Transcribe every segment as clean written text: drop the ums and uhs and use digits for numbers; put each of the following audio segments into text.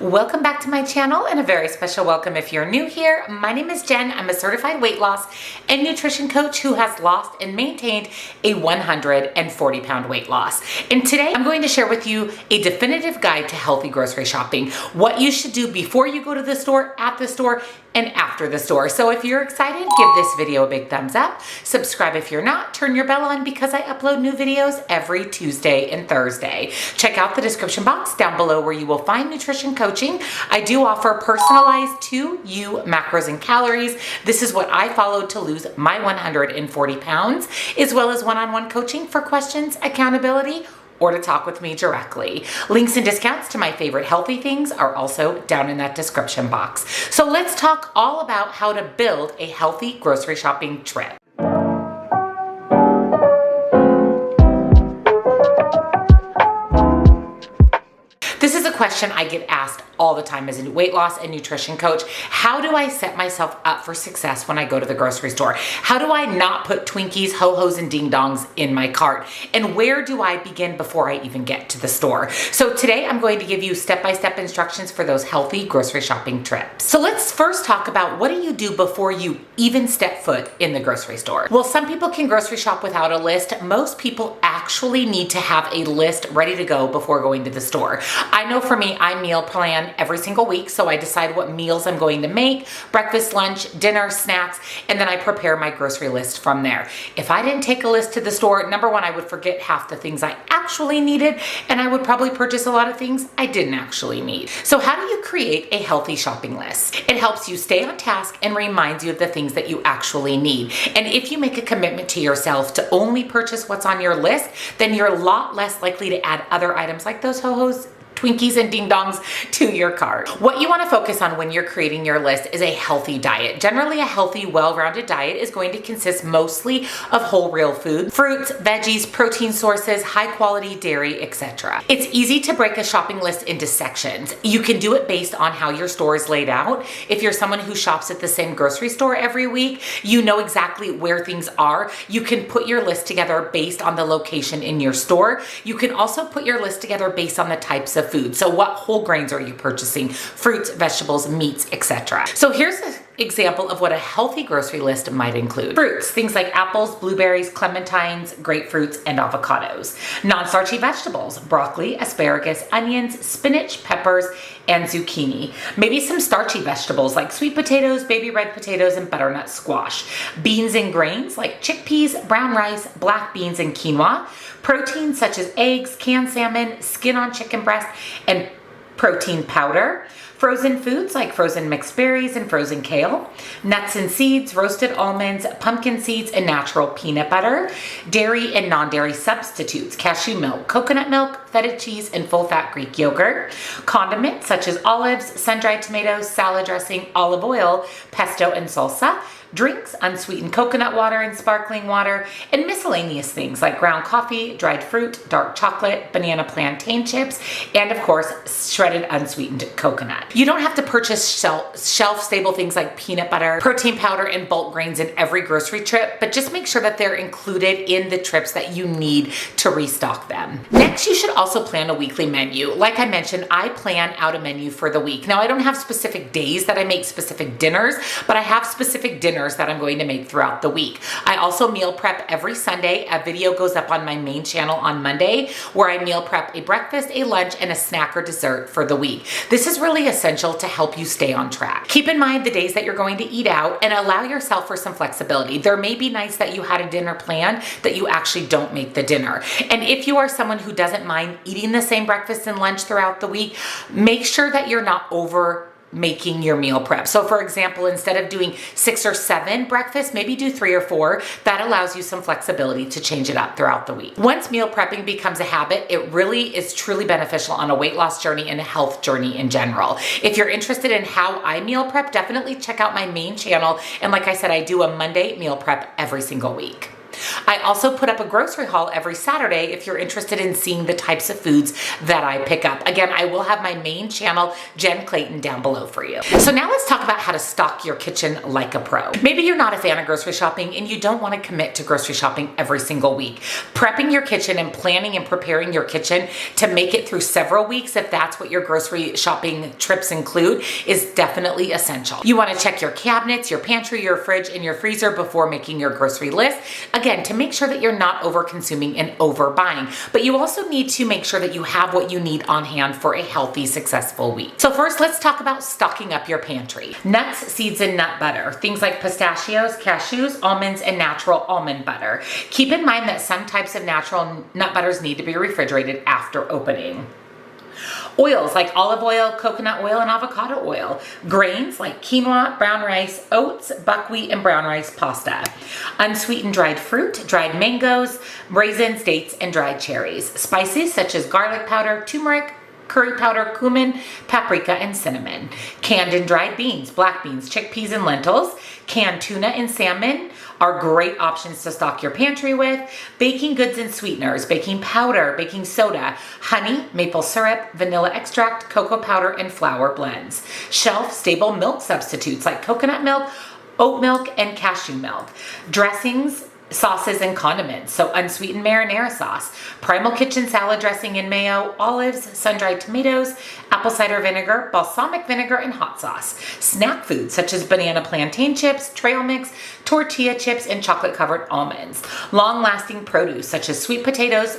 Welcome back to my channel and a very special welcome if you're new here. My name is Jen. I'm a certified weight loss and nutrition coach who has lost and maintained a 140-pound weight loss. And today I'm going to share with you a definitive guide to healthy grocery shopping, what you should do before you go to the store, at the store, and after the store. So if you're excited, give this video a big thumbs up. Subscribe if you're not. Turn your bell on because I upload new videos every Tuesday and Thursday. Check out the description box down below where you will find nutrition coaching. I do offer personalized to you macros and calories. This is what I followed to lose my 140 pounds, as well as one-on-one coaching for questions, accountability, or to talk with me directly. Links and discounts to my favorite healthy things are also down in that description box. So let's talk all about how to build a healthy grocery shopping trip. This is a question I get asked all the time as a weight loss and nutrition coach. How do I set myself up for success when I go to the grocery store? How do I not put Twinkies, Ho-Hos, and Ding Dongs in my cart? And where do I begin before I even get to the store? So today I'm going to give you step-by-step instructions for those healthy grocery shopping trips. So let's first talk about what do you do before you even step foot in the grocery store? Well, some people can grocery shop without a list. Most people actually need to have a list ready to go before going to the store. I know for me, I meal plan every single week, so I decide what meals I'm going to make, breakfast, lunch, dinner, snacks, and then I prepare my grocery list from there. If I didn't take a list to the store, number one, I would forget half the things I actually needed, and I would probably purchase a lot of things I didn't actually need. So how do you create a healthy shopping list? It helps you stay on task and reminds you of the things that you actually need. And if you make a commitment to yourself to only purchase what's on your list, then you're a lot less likely to add other items like those Ho-Hos, Twinkies, and Ding Dongs to your cart. What you want to focus on when you're creating your list is a healthy diet. Generally, a healthy, well-rounded diet is going to consist mostly of whole real food, fruits, veggies, protein sources, high-quality dairy, etc. It's easy to break a shopping list into sections. You can do it based on how your store is laid out. If you're someone who shops at the same grocery store every week, you know exactly where things are. You can put your list together based on the location in your store. You can also put your list together based on the types of food. So what whole grains are you purchasing? Fruits, vegetables, meats, etc. So here's an example of what a healthy grocery list might include. Fruits, things like apples, blueberries, clementines, grapefruits, and avocados. Non-starchy vegetables, broccoli, asparagus, onions, spinach, peppers, and zucchini. Maybe some starchy vegetables like sweet potatoes, baby red potatoes, and butternut squash. Beans and grains like chickpeas, brown rice, black beans, and quinoa. Proteins such as eggs, canned salmon, skin on chicken breast, and protein powder. Frozen foods like frozen mixed berries and frozen kale. Nuts and seeds, roasted almonds, pumpkin seeds, and natural peanut butter. Dairy and non-dairy substitutes, cashew milk, coconut milk, feta cheese, and full-fat Greek yogurt. Condiments such as olives, sun-dried tomatoes, salad dressing, olive oil, pesto, and salsa. Drinks, unsweetened coconut water and sparkling water, and miscellaneous things like ground coffee, dried fruit, dark chocolate, banana plantain chips, and of course, shredded unsweetened coconut. You don't have to purchase shelf-stable things like peanut butter, protein powder, and bulk grains in every grocery trip, but just make sure that they're included in the trips that you need to restock them. Next, you should also plan a weekly menu. Like I mentioned, I plan out a menu for the week. Now, I don't have specific days that I make specific dinners, but I have specific dinners that I'm going to make throughout the week. I also meal prep every Sunday. A video goes up on my main channel on Monday where I meal prep a breakfast, a lunch, and a snack or dessert for the week. This is really essential to help you stay on track. Keep in mind the days that you're going to eat out and allow yourself for some flexibility. There may be nights that you had a dinner planned that you actually don't make the dinner. And if you are someone who doesn't mind eating the same breakfast and lunch throughout the week, make sure that you're not making your meal prep. So for example, instead of doing 6 or 7 breakfasts, maybe do 3 or 4. That allows you some flexibility to change it up throughout the week. Once meal prepping becomes a habit, it really is truly beneficial on a weight loss journey and a health journey in general. If you're interested in how I meal prep, definitely check out my main channel. And like I said, I do a Monday meal prep every single week. I also put up a grocery haul every Saturday if you're interested in seeing the types of foods that I pick up. Again, I will have my main channel, Jenn Clayton, down below for you. So now let's talk about how to stock your kitchen like a pro. Maybe you're not a fan of grocery shopping and you don't want to commit to grocery shopping every single week. Prepping your kitchen and planning and preparing your kitchen to make it through several weeks, if that's what your grocery shopping trips include, is definitely essential. You want to check your cabinets, your pantry, your fridge, and your freezer before making your grocery list. Again, to make sure that you're not over consuming and overbuying, but you also need to make sure that you have what you need on hand for a healthy, successful week. So first, let's talk about stocking up your pantry. Nuts, seeds, and nut butter. Things like pistachios, cashews, almonds, and natural almond butter. Keep in mind that some types of natural nut butters need to be refrigerated after opening. Oils like olive oil, coconut oil, and avocado oil. Grains like quinoa, brown rice, oats, buckwheat, and brown rice pasta. Unsweetened dried fruit, dried mangoes, raisins, dates, and dried cherries. Spices such as garlic powder, turmeric, curry powder, cumin, paprika, and cinnamon. Canned and dried beans, black beans, chickpeas, and lentils. Canned tuna and salmon are great options to stock your pantry with. Baking goods and sweeteners, baking powder, baking soda, honey, maple syrup, vanilla extract, cocoa powder, and flour blends. Shelf-stable milk substitutes like coconut milk, oat milk, and cashew milk. Dressings, sauces, and condiments. So unsweetened marinara sauce, Primal Kitchen salad dressing and mayo, olives, sun-dried tomatoes, apple cider vinegar, balsamic vinegar, and hot sauce. Snack foods such as banana plantain chips, trail mix, tortilla chips, and chocolate-covered almonds. Long-lasting produce such as sweet potatoes,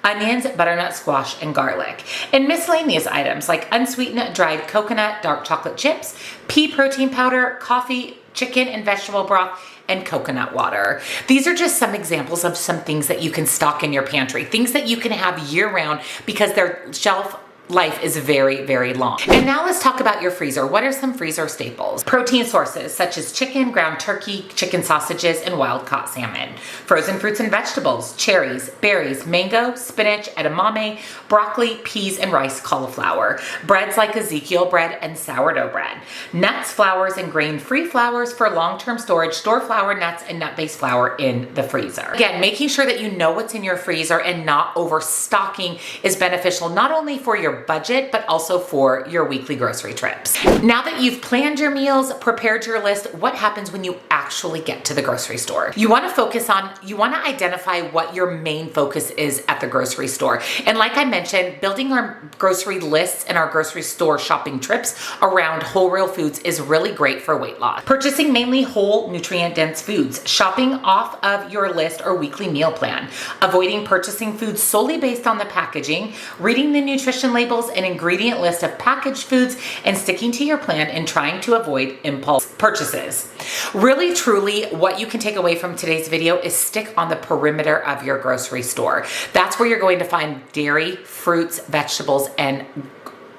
onions, butternut squash, and garlic. And miscellaneous items like unsweetened dried coconut, dark chocolate chips, pea protein powder, coffee, chicken and vegetable broth, and coconut water. These are just some examples of some things that you can stock in your pantry, things that you can have year-round because their shelf life is very, very long. And now let's talk about your freezer. What are some freezer staples? Protein sources such as chicken, ground turkey, chicken sausages, and wild-caught salmon. Frozen fruits and vegetables, cherries, berries, mango, spinach, edamame, broccoli, peas, and rice cauliflower. Breads like Ezekiel bread and sourdough bread. Nuts, flours, and grain-free flours for long-term storage. Store flour, nuts, and nut-based flour in the freezer. Again, making sure that you know what's in your freezer and not overstocking is beneficial not only for your budget, but also for your weekly grocery trips. Now that you've planned your meals, prepared your list, what happens when you actually get to the grocery store? You want to identify what your main focus is at the grocery store. And like I mentioned, building our grocery lists and our grocery store shopping trips around whole real foods is really great for weight loss. Purchasing mainly whole, nutrient-dense foods. Shopping off of your list or weekly meal plan. Avoiding purchasing foods solely based on the packaging. Reading the nutrition labels and ingredient list of packaged foods, and sticking to your plan and trying to avoid impulse purchases. Really, truly, what you can take away from today's video is stick on the perimeter of your grocery store. That's where you're going to find dairy, fruits, vegetables, and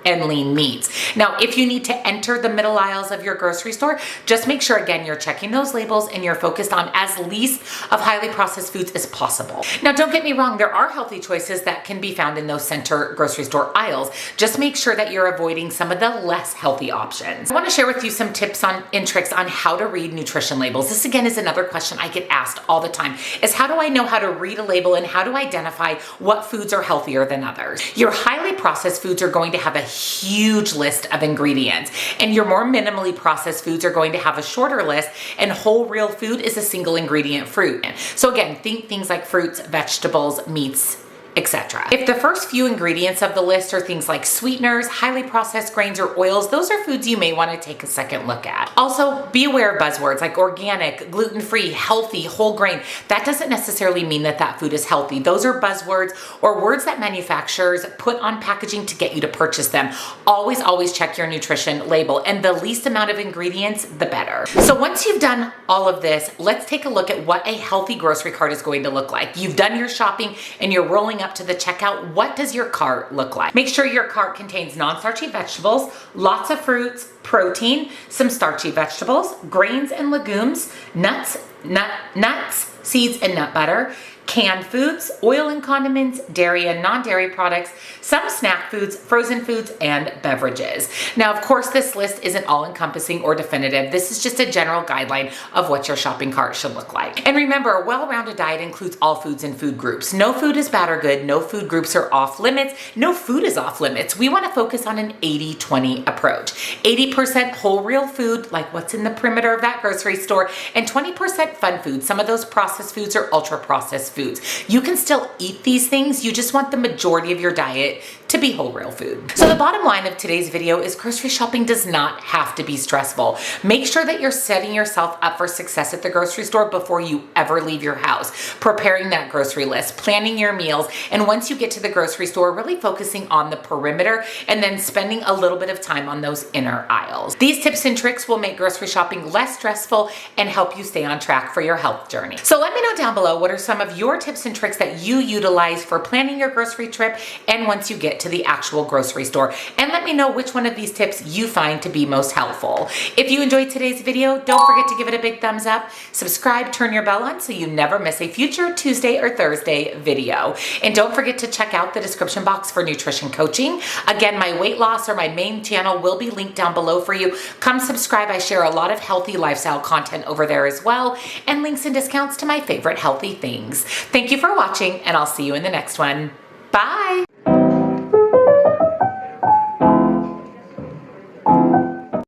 lean meats. Now, if you need to enter the middle aisles of your grocery store, just make sure, again, you're checking those labels and you're focused on as least of highly processed foods as possible. Now, don't get me wrong, there are healthy choices that can be found in those center grocery store aisles. Just make sure that you're avoiding some of the less healthy options. I want to share with you some tips and tricks on how to read nutrition labels. This, again, is another question I get asked all the time, is how do I know how to read a label and how to identify what foods are healthier than others? Your highly processed foods are going to have a huge list of ingredients, and your more minimally processed foods are going to have a shorter list, and whole real food is a single ingredient fruit. So again, think things like fruits, vegetables, meats, etc. If the first few ingredients of the list are things like sweeteners, highly processed grains, or oils, those are foods you may want to take a second look at. Also, be aware of buzzwords like organic, gluten-free, healthy, whole grain. That doesn't necessarily mean that that food is healthy. Those are buzzwords or words that manufacturers put on packaging to get you to purchase them. Always check your nutrition label, and the least amount of ingredients, the better. So once you've done all of this, let's take a look at what a healthy grocery cart is going to look like. You've done your shopping and you're rolling up to the checkout. What does your cart look like? Make sure your cart contains non-starchy vegetables, lots of fruits, protein, some starchy vegetables, grains and legumes, nuts, seeds and nut butter, canned foods, oil and condiments, dairy and non-dairy products, some snack foods, frozen foods, and beverages. Now, of course, this list isn't all-encompassing or definitive. This is just a general guideline of what your shopping cart should look like. And remember, a well-rounded diet includes all foods and food groups. No food is bad or good. No food groups are off limits. No food is off limits. We want to focus on an 80-20 approach. 80% whole real food, like what's in the perimeter of that grocery store, and 20% fun food. Some of those processed foods are ultra-processed foods. You can still eat these things. You just want the majority of your diet to be whole real food. So the bottom line of today's video is grocery shopping does not have to be stressful. Make sure that you're setting yourself up for success at the grocery store before you ever leave your house. Preparing that grocery list, planning your meals, and once you get to the grocery store, really focusing on the perimeter and then spending a little bit of time on those inner aisles. These tips and tricks will make grocery shopping less stressful and help you stay on track for your health journey. So let me know down below what are some of your tips and tricks that you utilize for planning your grocery trip and once you get to the actual grocery store. And let me know which one of these tips you find to be most helpful. If you enjoyed today's video, don't forget to give it a big thumbs up, subscribe, turn your bell on so you never miss a future Tuesday or Thursday video. And don't forget to check out the description box for nutrition coaching. Again, my weight loss or my main channel will be linked down below for you. Come subscribe. I share a lot of healthy lifestyle content over there as well, and links and discounts to my favorite healthy things. Thank you for watching, and I'll see you in the next one. Bye.